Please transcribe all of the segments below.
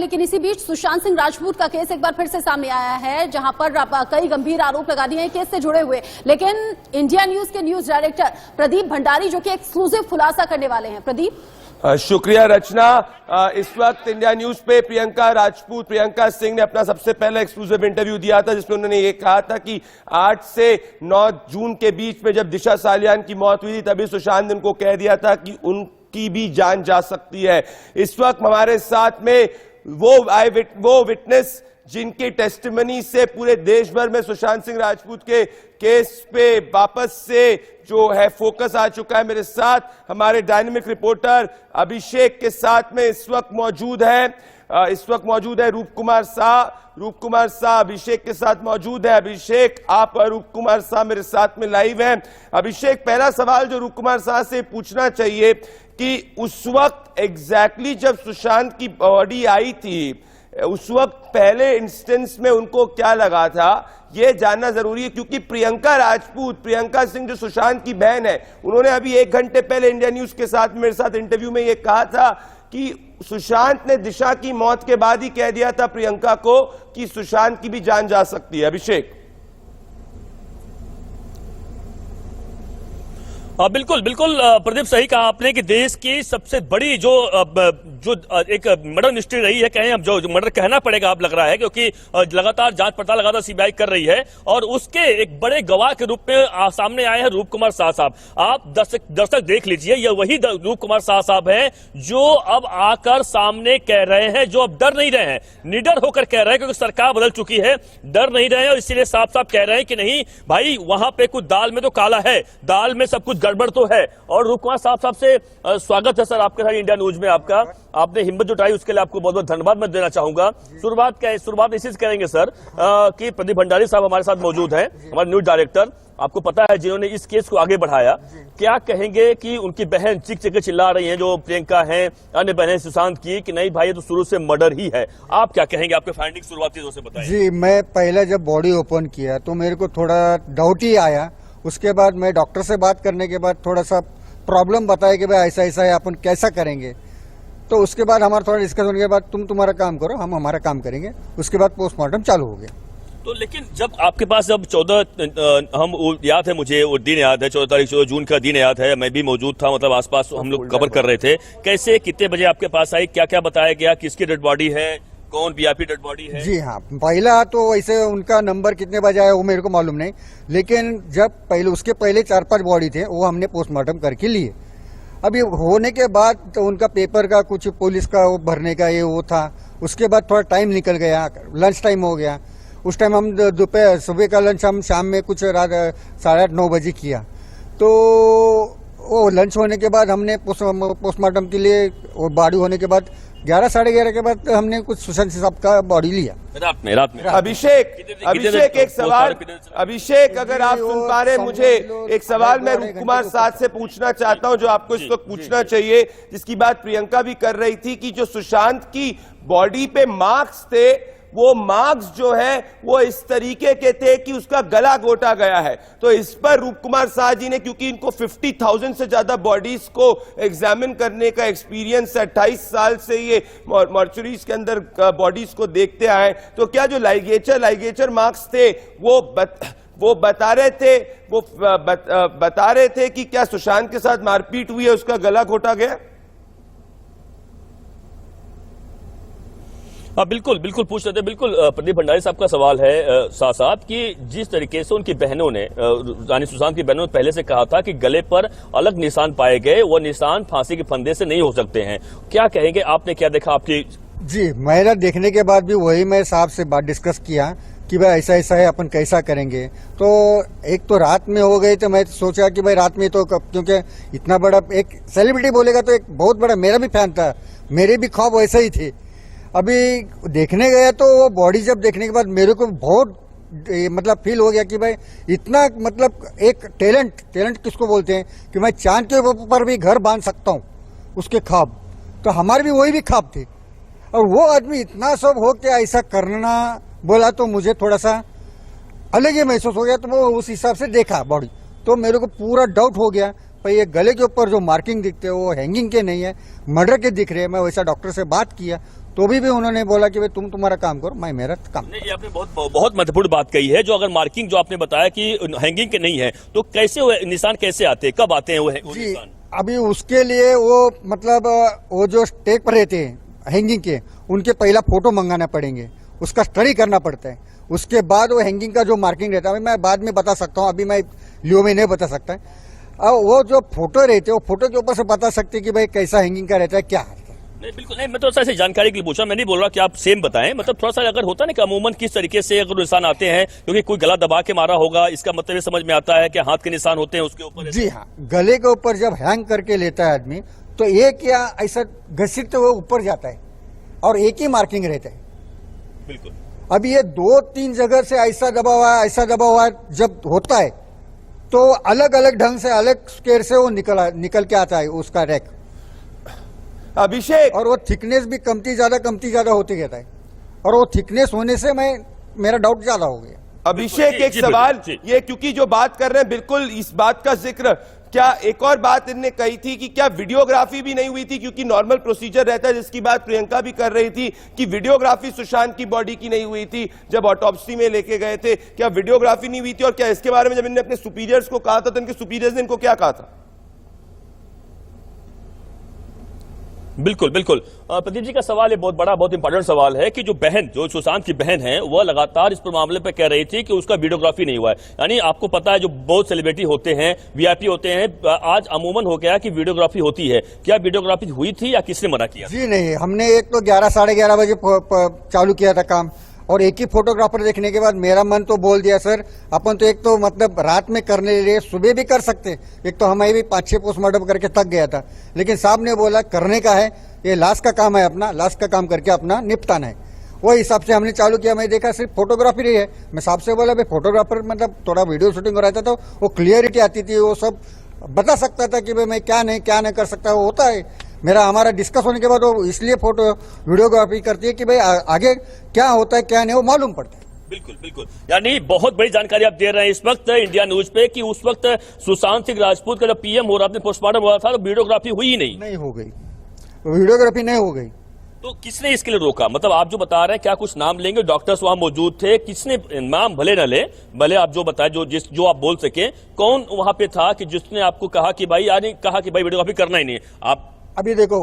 लेकिन इसी बीच सुशांत सिंह राजपूत का केस एक बार फिर से सामने आया है, जहां पर कई गंभीर आरोप लगा दिए हैं केस से जुड़े हुए। लेकिन इंडिया न्यूज के न्यूज डायरेक्टर प्रदीप भंडारी जो कि एक्सक्लूसिव खुलासा करने वाले हैं। प्रदीप। शुक्रिया रचना। इस वक्त इंडिया न्यूज पे प्रियंका सिंह ने अपना सबसे पहला एक्सक्लूसिव इंटरव्यू दिया था, जिसमें उन्होंने ये कहा था कि 8 से 9 जून के बीच में जब दिशा सालियान की मौत हुई थी, तभी सुशांत ने उनको कह दिया था कि उनकी भी जान जा सकती है। इस वक्त हमारे साथ में वो विटनेस जिनकी टेस्टिमनी से पूरे देश भर में सुशांत सिंह राजपूत के केस पे वापस से जो है फोकस आ चुका है। मेरे साथ हमारे डायनेमिक रिपोर्टर अभिषेक के साथ में इस वक्त मौजूद है रूप कुमार शाह अभिषेक के साथ मौजूद है। अभिषेक, आप रूप कुमार शाह मेरे साथ में लाइव हैं। अभिषेक, पहला सवाल जो रूप कुमार शाह से पूछना चाहिए कि उस वक्त एग्जैक्टली जब सुशांत की बॉडी आई थी, उस वक्त पहले इंस्टेंस में उनको क्या लगा था, यह जानना जरूरी है, क्योंकि प्रियंका सिंह जो सुशांत की बहन है, उन्होंने अभी 1 घंटे पहले इंडिया न्यूज के साथ मेरे साथ इंटरव्यू में यह कहा था कि सुशांत ने दिशा की मौत के बाद ही कह दिया था प्रियंका को कि सुशांत की भी जान जा सकती है। अभिषेक। बिल्कुल प्रदीप, सही कहा आपने कि देश की सबसे बड़ी जो एक मर्डर मिस्ट्री रही है, कहें अब जो मर्डर कहना पड़ेगा अब लग रहा है, क्योंकि लगातार जांच पड़ताल लगातार सीबीआई कर रही है और उसके एक बड़े गवाह के रूप में सामने आए हैं रूप कुमार शाह साहब। आप दर्शक देख लीजिए, ये वही रूप कुमार शाह साहब हैं जो अब आकर सामने कह रहे हैं, जो अब डर नहीं रहे हैं, निडर होकर कह रहे हैं, क्योंकि सरकार बदल चुकी है, डर नहीं रहे हैं और इसीलिए साफ साफ कह रहे हैं कि नहीं भाई, वहां पे कुछ दाल में तो काला है, दाल में सब कुछ गड़बड़ तो है। और रूप कुमार साहब से स्वागत है सर आपके साथ इंडिया न्यूज में। आपने हिम्मत जुटाई, उसके लिए आपको बहुत बहुत धन्यवाद मैं देना चाहूंगा। शुरुआत इसी से करेंगे सर कि प्रदीप भंडारी साहब हमारे साथ मौजूद हैं, हमारे न्यूज डायरेक्टर, आपको पता है जिन्होंने इस केस को आगे बढ़ाया। क्या कहेंगे कि उनकी बहन चीख चिल्ला रही है, जो प्रियंका है, अन्य बहन सुशांत की, कि नहीं भाई ये तो शुरू से मर्डर ही है, आप क्या कहेंगे? आपके फाइंडिंग शुरुआती दौर से बताइए। जी, मैं पहले जब बॉडी ओपन किया तो मेरे को थोड़ा डाउट ही आया। उसके बाद मैं डॉक्टर से बात करने के बाद थोड़ा सा प्रॉब्लम बताया कि भाई ऐसा है, अपन कैसा करेंगे। तो उसके बाद हमारा थोड़ा डिस्कस होने के बाद तुम तुम्हारा काम करो, हम हमारा काम करेंगे। उसके बाद पोस्टमार्टम चालू हो गया। तो लेकिन जब आपके पास जब 14 याद है मुझे, वो दिन याद है, 14 जून का दिन याद है, मैं भी मौजूद था, मतलब आसपास हम लोग कवर कर रहे थे। कैसे, कितने बजे आपके पास आई, क्या क्या बताया गया, किसकी डेड बॉडी है, कौन वीआईपी डेड बॉडी है? जी हाँ, पहला तो वैसे उनका नंबर कितने बजे आया वो मेरे को मालूम नहीं, लेकिन जब उसके पहले 4-5 बॉडी थे वो हमने पोस्टमार्टम करके लिए। अभी होने के बाद तो उनका पेपर का कुछ पुलिस का वो भरने का वो था। उसके बाद थोड़ा टाइम निकल गया, लंच टाइम हो गया। उस टाइम हम दोपहर सुबह का लंच हम शाम में कुछ रात 8:30-9 बजे किया। तो वो लंच होने के बाद हमने पोस्टमार्टम के लिए वो बॉडी होने के बाद 11-11:30 के बाद हमने कुछ सुशांत साहब का बॉडी लिया रात में। अभिषेक एक सवाल, अभिषेक अगर आप सुन पा रहे, मुझे एक सवाल मैं रूप कुमार शाह से पूछना चाहता हूं, जो आपको इस वक्त पूछना चाहिए, जिसकी बात प्रियंका भी कर रही थी, कि जो सुशांत की बॉडी पे मार्क्स थे, वो मार्क्स जो है वो इस तरीके के थे कि उसका गला घोटा गया है। तो इस पर रूप कुमार शाह जी ने, क्योंकि इनको 50,000 से ज्यादा बॉडीज को एग्जामिन करने का एक्सपीरियंस है, 28 साल से ये मॉर्चुरीज के अंदर बॉडीज को देखते आए, तो क्या जो लाइगेचर मार्क्स थे वो बता रहे थे कि क्या सुशांत के साथ मारपीट हुई है, उसका गला घोटा गया? हाँ बिल्कुल पूछ रहे थे। बिल्कुल प्रदीप भंडारी साहब का सवाल है शाह साहब कि जिस तरीके से उनकी बहनों ने, रानी सुशांत की बहनों ने पहले से कहा था कि गले पर अलग निशान पाए गए, वो निशान फांसी के फंदे से नहीं हो सकते हैं, क्या कहेंगे? आपने क्या देखा? आपकी जी, मेरा देखने के बाद भी वही मैं साहब से बात डिस्कस किया कि भाई ऐसा है, अपन कैसा करेंगे। तो एक तो रात में हो गई, तो मैं सोचा कि भाई रात में तो, क्योंकि इतना बड़ा एक सेलिब्रिटी बोलेगा तो एक बहुत बड़ा, मेरा भी फैन था, मेरे भी ख्वाब वैसे ही थे। अभी देखने गया तो वो बॉडी जब देखने के बाद मेरे को बहुत मतलब फील हो गया कि भाई इतना, मतलब एक टैलेंट किसको बोलते हैं कि मैं चांद के ऊपर भी घर बांध सकता हूँ, उसके ख्वाब। तो हमारे भी वही भी ख्वाब थे, और वो आदमी इतना सब हो के ऐसा करना बोला तो मुझे थोड़ा सा अलग ही महसूस हो गया। तो वो उस हिसाब से देखा बॉडी, तो मेरे को पूरा डाउट हो गया भाई ये गले के ऊपर जो मार्किंग दिखते हैं वो हैंगिंग के नहीं है, मर्डर के दिख रहे हैं। मैं वैसा डॉक्टर से बात किया तो भी उन्होंने बोला कि भाई तुम तुम्हारा काम करो, मैं मेरा काम। नहीं, ये आपने बहुत महत्वपूर्ण बात कही है। जो अगर मार्किंग जो आपने बताया कि हैंगिंग के नहीं है, तो कैसे वो निशान कैसे आते हैं, कब आते हैं वो जी निशान? अभी उसके लिए वो मतलब वो जो स्टेक पर रहते हैं हैंगिंग के, उनके पहला फोटो मंगाना पड़ेंगे, उसका स्टडी करना पड़ता है, उसके बाद वो हैंगिंग का जो मार्किंग रहता है मैं बाद में बता सकता हूँ, अभी मैं लियो में नहीं बता सकता। अब वो जो फोटो रहते हैं वो फोटो के ऊपर से बता सकते कि भाई कैसा हैंगिंग का रहता है, क्या है। नहीं, बिल्कुल नहीं, मैं तो ऐसे जानकारी के लिए पूछा, मैं नहीं बोल रहा कि आप सेम बताएं, मतलब थोड़ा सा अगर होता है ना कि अमूमन किस तरीके से अगर निशान आते हैं, क्योंकि कोई गला दबा के मारा होगा, इसका मतलब ये समझ में आता है कि हाथ के निशान होते हैं उसके ऊपर। जी हाँ, गले के ऊपर जब हैंग करके लेता है आदमी तो एक या ऐसा घसीट तो वो ऊपर जाता है और एक ही मार्किंग रहता है। बिल्कुल। अब ये 2-3 जगह से ऐसा दबा हुआ है, ऐसा दबा हुआ है, जब होता है तो अलग अलग ढंग से अलग स्केयर से वो निकल के आता है उसका रैक। अभिषेक, और वो थिकनेस भी कमती ज्यादा होते रहता है, और वो थिकनेस होने से मेरा डाउट ज्यादा हो गया। अभिषेक जी, एक जी, सवाल जी। ये, क्योंकि जो बात कर रहे हैं बिल्कुल इस बात का जिक्र, क्या एक और बात इनने कही थी कि क्या वीडियोग्राफी भी नहीं हुई थी, क्योंकि नॉर्मल प्रोसीजर रहता है, जिसकी बात प्रियंका भी कर रही थी कि वीडियोग्राफी सुशांत की बॉडी की नहीं हुई थी जब ऑटोप्सी में लेके गए थे, क्या वीडियोग्राफी नहीं हुई थी? और क्या इसके बारे में जब इनने अपने सुपीरियर्स को कहा था तो इनके सुपीरियर्स ने इनको क्या कहा था? बिल्कुल बिल्कुल। प्रदीप जी का सवाल ये बहुत इंपॉर्टेंट सवाल है कि जो बहन, जो सुशांत की बहन है, वह लगातार इस पर मामले पे कह रही थी कि उसका वीडियोग्राफी नहीं हुआ है। यानी आपको पता है जो बहुत सेलिब्रिटी होते हैं, वीआईपी होते हैं, आज अमूमन हो गया कि वीडियोग्राफी होती है। क्या वीडियोग्राफी हुई थी या किसने मना किया? जी नहीं, हमने एक तो 11-11:30 बजे चालू किया था काम, और एक ही फोटोग्राफर देखने के बाद मेरा मन तो बोल दिया सर अपन तो एक तो मतलब रात में करने के लिए सुबह भी कर सकते, एक तो हमें भी 5-6 पोस्टमार्टम करके थक गया था, लेकिन साहब ने बोला करने का है, ये लास्ट का काम है, अपना लास्ट का काम करके अपना निपटाना है। वो हिसाब से हमने चालू किया। मैं देखा सिर्फ फोटोग्राफी रही है, मैं साहब से बोला भाई फोटोग्राफर मतलब थोड़ा वीडियो शूटिंग हो रहता तो वो क्लियरिटी आती थी, वो सब बता सकता था कि भाई मैं क्या नहीं कर सकता। वो होता है हमारा डिस्कस होने के बाद वो इसलिए फोटो वीडियोग्राफी करती है कि भाई आगे क्या होता है क्या नहीं वो मालूम पड़ता है। बिल्कुल बिल्कुल, यानी बहुत बड़ी जानकारी आप दे रहे हैं इस वक्त इंडिया न्यूज पे कि उस वक्त सुशांत सिंह राजपूत का जब पीएम हो रहा था, पोस्टमार्टम हो रहा था, तो वीडियोग्राफी हुई ही नहीं हो गई, वीडियोग्राफी नहीं हो गई। तो किसने इसके लिए रोका? मतलब आप जो बता रहे हैं, क्या कुछ नाम लेंगे? डॉक्टर्स वहां मौजूद थे, किसने, नाम भले न ले, भले आप जो बताएं जो आप बोल सके, कौन वहां पे था कि जिसने आपको कहा कि भाई, यानी कहा कि भाई वीडियोग्राफी करना ही नहीं? आप अभी देखो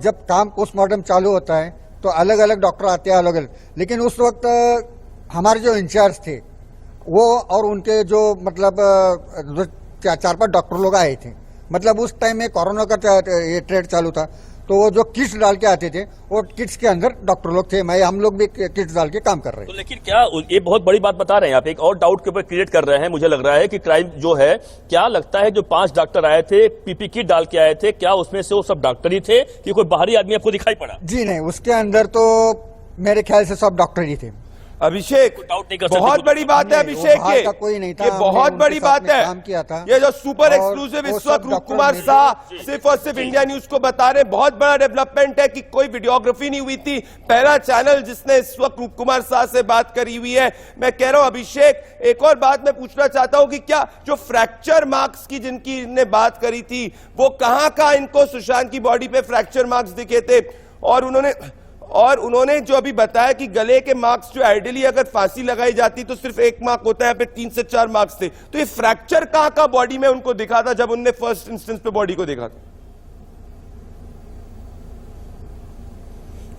जब काम पोस्टमार्टम चालू होता है तो अलग अलग डॉक्टर आते हैं अलग अलग, लेकिन उस वक्त हमारे जो इंचार्ज थे वो और उनके जो मतलब 4-5 डॉक्टर लोग आए थे। मतलब उस टाइम में कोरोना का ये ट्रेड चालू था, तो वो जो किट्स डाल के आते थे वो किट्स के अंदर डॉक्टर लोग थे, हम लोग भी किट्स डाल के काम कर रहे हैं। तो लेकिन क्या ये बहुत बड़ी बात बता रहे हैं आप, एक और डाउट के ऊपर क्रिएट कर रहे हैं। मुझे लग रहा है कि क्राइम जो है, क्या लगता है जो 5 डॉक्टर आए थे, पीपी किट डाल के आए थे, क्या उसमें से वो सब डॉक्टर ही थे कि कोई बाहरी आदमी आपको दिखाई पड़ा? जी नहीं, उसके अंदर तो मेरे ख्याल से सब डॉक्टर ही थे। अभिषेक, बहुत बड़ी बात है अभिषेक, कोई नहीं था, ये बहुत बड़ी बात है। काम किया था। ये जो सुपर एक्सक्लूसिव इस वक्त रूप कुमार शाह सिर्फ और सिर्फ इंडिया न्यूज को बता रहे हैं, बहुत बड़ा डेवलपमेंट है कि कोई वीडियोग्राफी नहीं हुई थी। पहला चैनल जिसने इस वक्त रूप कुमार शाह से बात करी हुई है। मैं कह रहा हूं अभिषेक, एक और बात मैं पूछना चाहता हूं कि क्या जो फ्रैक्चर मार्क्स की जिनकी इनने बात करी थी, वो कहां इनको सुशांत की बॉडी पे फ्रैक्चर मार्क्स दिखे थे? और उन्होंने जो अभी बताया कि गले के मार्क्स जो आइडियली अगर फांसी लगाई जाती तो सिर्फ 1 मार्क होता है, फिर 3 से 4 मार्क्स थे। तो ये फ्रैक्चर कहां बॉडी में उनको दिखा था जब उनने फर्स्ट इंस्टेंस पे बॉडी को देखा था?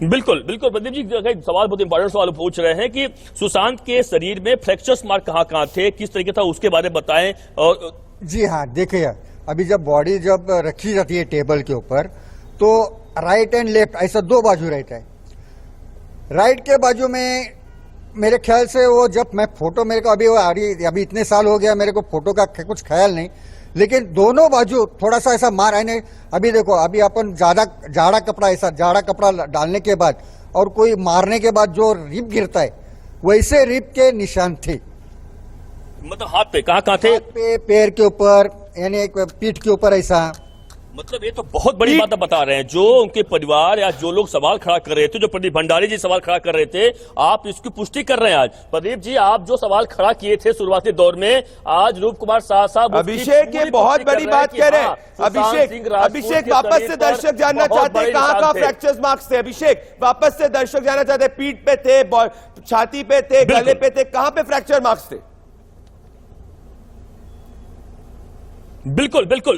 बिल्कुल बिल्कुल, प्रदीप जी सवाल बहुत इंपॉर्टेंट सवाल पूछ रहे हैं कि सुशांत के शरीर में फ्रैक्चर्स मार्क कहां थे, किस तरीके था, उसके बारे में बताएं। और जी हाँ, देखिए अभी जब बॉडी जब रखी जाती है टेबल के ऊपर तो राइट एंड लेफ्ट ऐसा 2 बाजू रहता है। राइट के बाजू में मेरे ख्याल से वो जब मैं फोटो, मेरे को अभी इतने साल हो गया, मेरे को फोटो का कुछ ख्याल नहीं, लेकिन दोनों बाजू थोड़ा सा ऐसा मार आने। अभी देखो, अभी अपन जाड़ा कपड़ा डालने के बाद और कोई मारने के बाद जो रिप गिरता है, वैसे रिप के निशान थे। मतलब हाथ पे कहां थे? हाथ पे, पैर के ऊपर, यानी पीठ के ऊपर ऐसा, मतलब ये तो बहुत बड़ी बात आप बता रहे हैं। जो उनके परिवार या जो लोग सवाल खड़ा कर रहे थे, जो प्रदीप भंडारी जी सवाल खड़ा कर रहे थे, आप इसकी पुष्टि कर रहे हैं आज। प्रदीप जी, आप जो सवाल खड़ा किए थे शुरुआती दौर में, आज रूप कुमार शाह साहब अभिषेक ये बहुत बड़ी बात कह रहे हैं। अभिषेक वापस से दर्शक जानना चाहते हैं कहां कहां फ्रैक्चर मार्क्स थे। अभिषेक वापस से दर्शक जानना चाहते हैं, पीठ पे थे, छाती पे थे, गले पे थे, कहां पे फ्रैक्चर मार्क्स थे? बिल्कुल बिल्कुल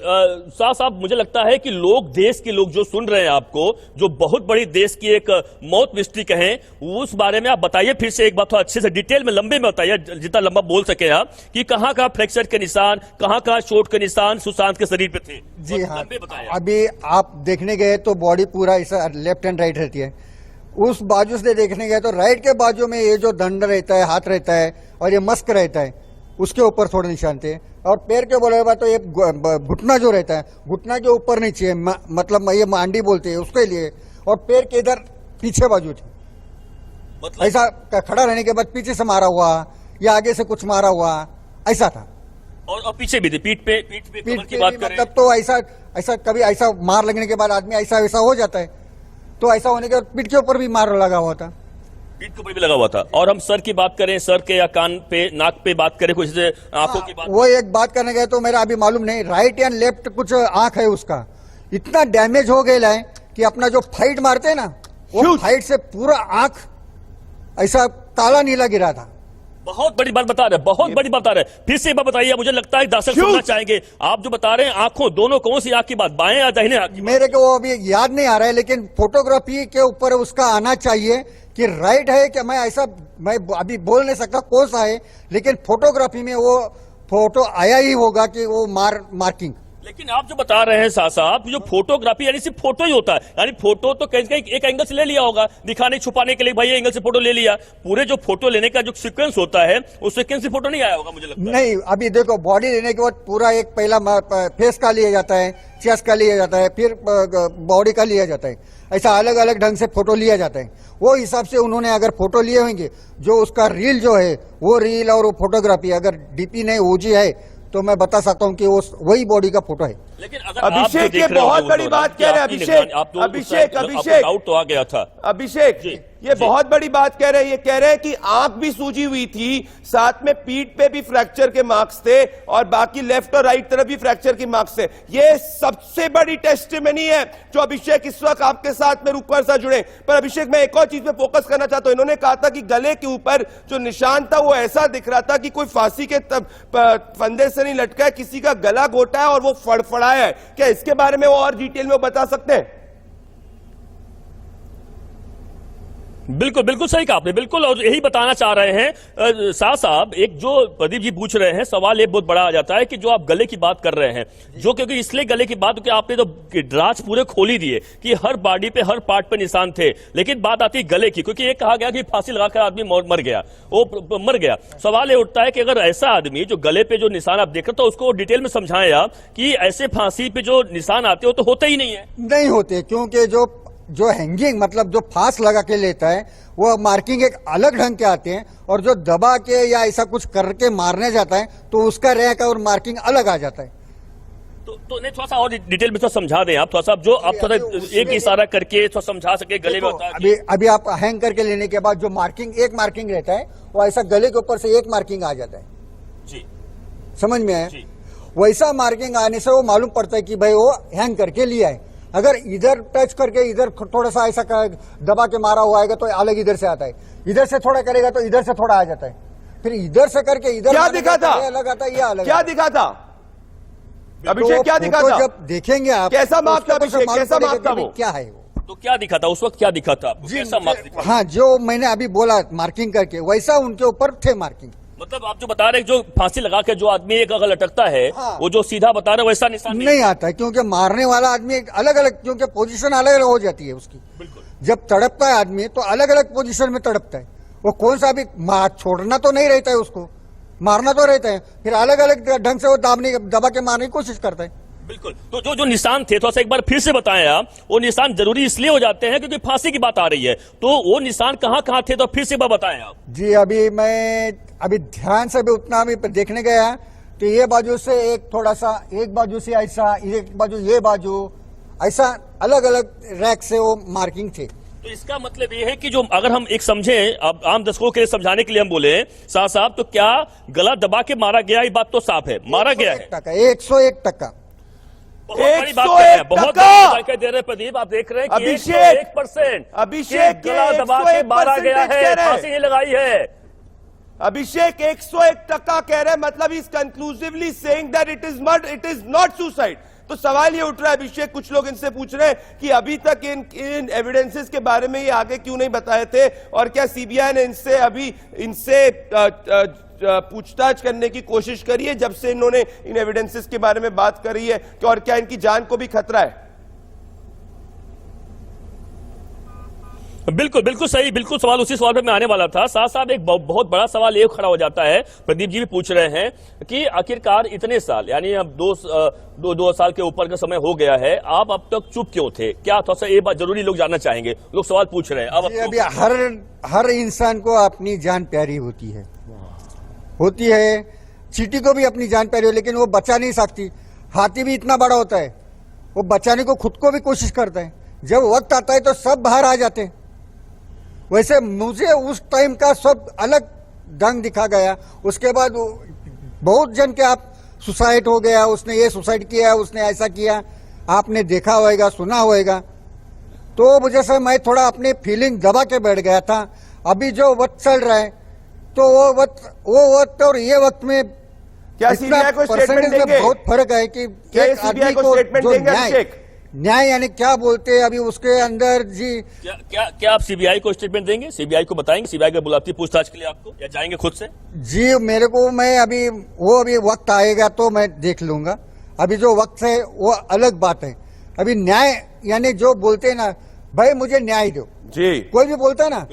शाह साहब, मुझे लगता है कि लोग, देश के लोग जो सुन रहे हैं आपको, जो बहुत बड़ी देश की एक मौत मिस्ट्री कहें, उस बारे में आप बताइए फिर से एक बार थोड़ा अच्छे से डिटेल में लंबे में बताइए, जितना लंबा बोल सके आप, कि कहां कहां फ्रैक्चर के निशान, कहां कहां चोट के निशान सुशांत के शरीर पे थे। जी हाँ, अभी आप देखने गए तो बॉडी पूरा ऐसा लेफ्ट एंड राइट रहती है। उस बाजू से देखने गए तो राइट के बाजू में ये जो दंड रहता है, हाथ रहता है और ये मस्क रहता है, उसके ऊपर थोड़े निशान थे। और पैर के बोले बात तो ये घुटना जो रहता है, घुटना के ऊपर नीचे, मतलब ये मांडी बोलते हैं उसके लिए, और पैर के इधर पीछे बाजू थी। मतलब ऐसा खड़ा रहने के बाद पीछे से मारा हुआ या आगे से कुछ मारा हुआ, ऐसा था। और पीछे भी थे, पीठ पे कमर की बात करें, मतलब तो ऐसा कभी ऐसा मार लगने के बाद आदमी ऐसा वैसा हो जाता है, तो ऐसा होने के बाद पीठ के ऊपर भी मार लगा हुआ था, पीठ के ऊपर भी लगा हुआ था। और हम सर की बात करें, सर के या कान पे, नाक पे बात करें, कुछ आंखों की बात, वो एक बात करने गए तो मेरा अभी मालूम नहीं, राइट या लेफ्ट कुछ आंख है उसका, इतना डैमेज हो गया है कि अपना जो फाइट मारते हैं ना, वो फाइट से पूरा आंख ऐसा काला नीला गिरा था। बहुत बड़ी बात बता रहे हैं, बहुत बड़ी बात बता रहे हैं। फिर से एक बार बताइए, मुझे लगता है दर्शक सुनना चाहेंगे। आप जो बता रहे हैं आंखों, दोनों कौन सी आंख की बात, बाएं या दाहिने आंख की? मेरे को वो अभी याद नहीं आ रहा है, लेकिन फोटोग्राफी के ऊपर उसका आना चाहिए कि राइट है कि मैं अभी बोल नहीं सकता कौन सा है, लेकिन फोटोग्राफी में वो फोटो आया ही होगा कि वो मार्किंग। लेकिन आप जो बता रहे हैं साहब, जो फोटोग्राफी यानी सिर्फ फोटो ही होता है, यानी फोटो तो कहीं एक एंगल से ले लिया होगा, दिखाने छुपाने के लिए, भाई एंगल से फोटो ले लिया। पूरे जो फोटो लेने का जो सीक्वेंस होता है, उस सीक्वेंस से फोटो नहीं आया होगा मुझे लगता है। नहीं, अभी देखो बॉडी लेने के बाद पूरा एक पहला फेस का लिया जाता है, चेस्ट का लिया जाता है, फिर बॉडी का लिया जाता है, ऐसा अलग अलग ढंग से फोटो लिया जाता है। वो हिसाब से उन्होंने अगर फोटो लिए होंगे, जो उसका रील जो है वो रील और वो फोटोग्राफी अगर डीपी नहीं ओजी है तो मैं बता सकता हूं कि वो वही बॉडी का फोटो है। लेकिन अगर अभिषेक ये बहुत बड़ी बात कह रहे हैं। अभिषेक आउट तो आ गया था। अभिषेक ये बहुत बड़ी बात कह रहे हैं। ये कह रहे हैं कि आंख भी सूजी हुई थी, साथ में पीठ पे भी फ्रैक्चर के मार्क्स थे और बाकी लेफ्ट और राइट तरफ भी फ्रैक्चर के मार्क्स थे। ये सबसे बड़ी टेस्टिमनी है जो अभिषेक इस वक्त आपके साथ में रुककर साथ जुड़े। पर अभिषेक मैं एक और चीज पे फोकस करना चाहता हूं। इन्होंने कहा था कि गले के ऊपर जो निशान था वो ऐसा दिख रहा था कि कोई फांसी के फंदे से नहीं लटका है, किसी का गला घोटा है और वो फड़फड़ाया है। क्या इसके बारे में वो और डिटेल में वो बता सकते हैं? बिल्कुल बिल्कुल सही कहा आपने, बिल्कुल। और यही बताना चाह रहे हैं शाह साहब, एक जो प्रदीप जी पूछ रहे हैं सवाल, एक बहुत बड़ा आ जाता है कि जो आप गले की बात कर रहे हैं, जो क्योंकि इसलिए गले की बात, क्योंकि आपने तो राज पूरे खोल ही दिए कि हर बॉडी पे, हर पार्ट पे निशान थे। लेकिन बात आती है गले की, क्योंकि ये कहा गया कि फांसी लगाकर आदमी मर गया, वो मर गया। सवाल ये उठता है कि अगर ऐसा आदमी जो गले पे जो निशान आप देख रहे तो उसको डिटेल में समझाएं आप कि ऐसे फांसी पे जो निशान आते हो तो होते ही नहीं है। नहीं होते, क्योंकि जो हैंगिंग मतलब जो फांस लगा के लेता है वो मार्किंग एक अलग ढंग के आते हैं, और जो दबा के या ऐसा कुछ करके मारने जाता है तो उसका रैक और मार्किंग अलग आ जाता है। तो नहीं, थोड़ा सा और डिटेल में थोड़ा समझा दें आप, थोड़ा सा जो आप थोड़ा एक इशारा करके थोड़ा समझा सके गले में। अभी आप हैंग करके लेने के बाद जो मार्किंग, एक मार्किंग रहता है वो ऐसा गले के ऊपर से एक मार्किंग आ जाता है जी, समझ में आया? वैसा मार्किंग आने से वो मालूम पड़ता है कि भाई वो हैंग करके लिया है। अगर इधर टच करके इधर थोड़ा सा ऐसा दबा के मारा हुआ है तो अलग इधर से आता है, इधर से थोड़ा करेगा तो इधर से थोड़ा आ जाता है, फिर इधर से करके इधर क्या दिखा था, अलग आता है, ये अलग क्या दिखा था अभिषेक, क्या दिखा था? जब देखेंगे आप कैसा मार्क था अभिषेक, कैसा मार्क था वो, क्या है वो, तो क्या दिखा था उस वक्त, क्या दिखा था, कैसा मार्क दिखा? हाँ, जो मैंने अभी बोला मार्किंग करके वैसा उनके ऊपर थे मार्किंग। मतलब आप जो बता रहे हैं जो फांसी लगा के जो आदमी एक अगर लटकता है, हाँ, वो जो सीधा बता रहे वैसा निशान नहीं आता है, क्योंकि मारने वाला आदमी अलग अलग, क्योंकि पोजीशन अलग अलग हो जाती है उसकी। बिल्कुल, जब तड़पता है आदमी तो अलग अलग पोजीशन में तड़पता है। वो कौन सा अभी छोड़ना तो नहीं रहता है, उसको मारना तो रहता है, फिर अलग अलग ढंग से वो दबा के मारने की कोशिश करता है। बिल्कुल। तो जो निशान थे, थोड़ा सा एक बार फिर से बताएं आप। वो निशान जरूरी इसलिए हो जाते हैं क्योंकि फांसी की बात आ रही है, तो वो निशान कहां कहां थे, तो फिर से एक बार बताएं आप। जी, अभी मैं ध्यान से भी उतना भी देखने गया तो ये बाजू से एक थोड़ा सा, एक बाजू से ऐसा, एक बाजू ये बाजू, ऐसा अलग अलग रैक से वो मार्किंग थे। तो इसका मतलब ये है कि जो अगर हम एक समझें, अब आम दर्शकों के लिए समझाने के लिए हम बोले शाह साहब, तो क्या गला दबा के मारा गया, ये बात तो साफ है, मारा गया है 101%। बहुत बड़ी बात है, बहुत बड़ी दे रहे प्रदीप, आप देख रहे हैं कि 101% अभिषेक गला दबा के मारा गया है, फांसी नहीं लगाई है। अभिषेक 101% कह रहे हैं, मतलब is conclusively saying that it is not suicide. तो सवाल ये उठ रहा है अभिषेक, कुछ लोग इनसे पूछ रहे हैं कि अभी तक इन एविडेंसेस के बारे में ये आगे क्यों नहीं बताए थे, और क्या सीबीआई ने इनसे पूछताछ करने की कोशिश करी है जब से इन्होंने इन एविडेंसेस के बारे में बात करी है, और क्या इनकी जान को भी खतरा है? बिल्कुल बिल्कुल सही, बिल्कुल सवाल उसी सवाल पे मैं आने वाला था। साथ साथ एक बहुत बड़ा सवाल ये खड़ा हो जाता है, प्रदीप जी भी पूछ रहे हैं कि आखिरकार इतने साल, यानी अब दो साल के ऊपर का समय हो गया है, आप अब तक चुप क्यों थे? क्या थोड़ा सा ये बात जरूरी लोग जानना चाहेंगे, लोग सवाल पूछ रहे हैं। अब अभी हर इंसान को अपनी जान प्यारी होती है, चींटी को भी अपनी जान प्यारी हो, लेकिन वो बचा नहीं सकती। हाथी भी इतना बड़ा होता है, वो बचाने को खुद को भी कोशिश करता है, जब वक्त आता है तो सब बाहर आ जाते हैं। वैसे मुझे उस टाइम का सब अलग ढंग दिखा गया। उसके बाद बहुत जन के आप सुसाइड हो गया, उसने ये सुसाइड किया, उसने ऐसा किया, आपने देखा होगा, सुना होगा। तो वजह से मैं थोड़ा अपनी फीलिंग दबा के बैठ गया था। अभी जो वक्त चल रहा है, तो वो वक्त और ये वक्त में क्या सीबीआई को स्टेटमेंट देंगे? बहुत फर्क है कि क्या सीबीआई को स्टेटमेंट देंगे अभिषेक? न्याय यानी क्या बोलते हैं अभी उसके अंदर जी? क्या आप सीबीआई को स्टेटमेंट देंगे, सीबीआई को बताएंगे, सीबीआई को बुलाती पूछताछ के लिए आपको, या जाएंगे खुद से? जी मेरे को, मैं अभी वक्त आएगा तो मैं देख लूंगा। अभी जो वक्त है वो अलग बात है। अभी न्याय यानी जो बोलते हैं ना, भाई मुझे न्याय दो जी, कोई भी बोलता है ना,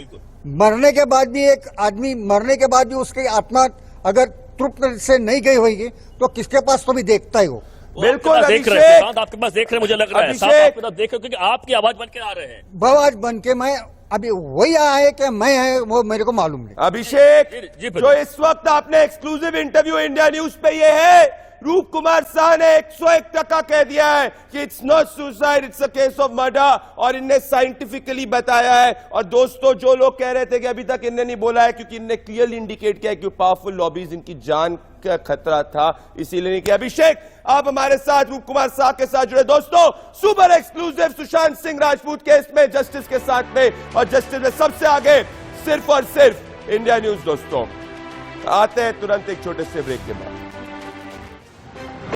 मरने के बाद भी एक आदमी मरने के बाद भी उसकी आत्मा अगर तृप्त से नहीं गई होगी तो किसके पास तो भी देखता ही वो। बिल्कुल देख रहे हैं, आपके पास देख रहे, मुझे लग रहा है अभिषेक देख रहे, क्योंकि आपकी आवाज बन के आ रहे हैं। आवाज बन के मैं अभी वही आया है कि मैं है वो मेरे को मालूम नहीं। अभिषेक जो इस वक्त आपने एक्सक्लूसिव इंटरव्यू इंडिया न्यूज पे ये है, रूप कुमार शाह ने 101% कह दिया है कि it's not suicide, it's a case of murder, और इनने साइंटिफिकली बताया है। और दोस्तों, जो लोग कह रहे थे कि अभी तक इनने नहीं बोला है, क्योंकि इनने क्लियरली इंडिकेट किया कि पावरफुल लॉबीज इनकी जान का खतरा था, इसीलिए नहीं किया। अभिषेक, आप हमारे साथ रूप कुमार शाह के साथ जुड़े। दोस्तों, super exclusive Sushant Singh Rajput case में जस्टिस के साथ में, और जस्टिस में सबसे आगे सिर्फ और सिर्फ इंडिया न्यूज। दोस्तों, आते हैं तुरंत एक छोटे से ब्रेक के बाद।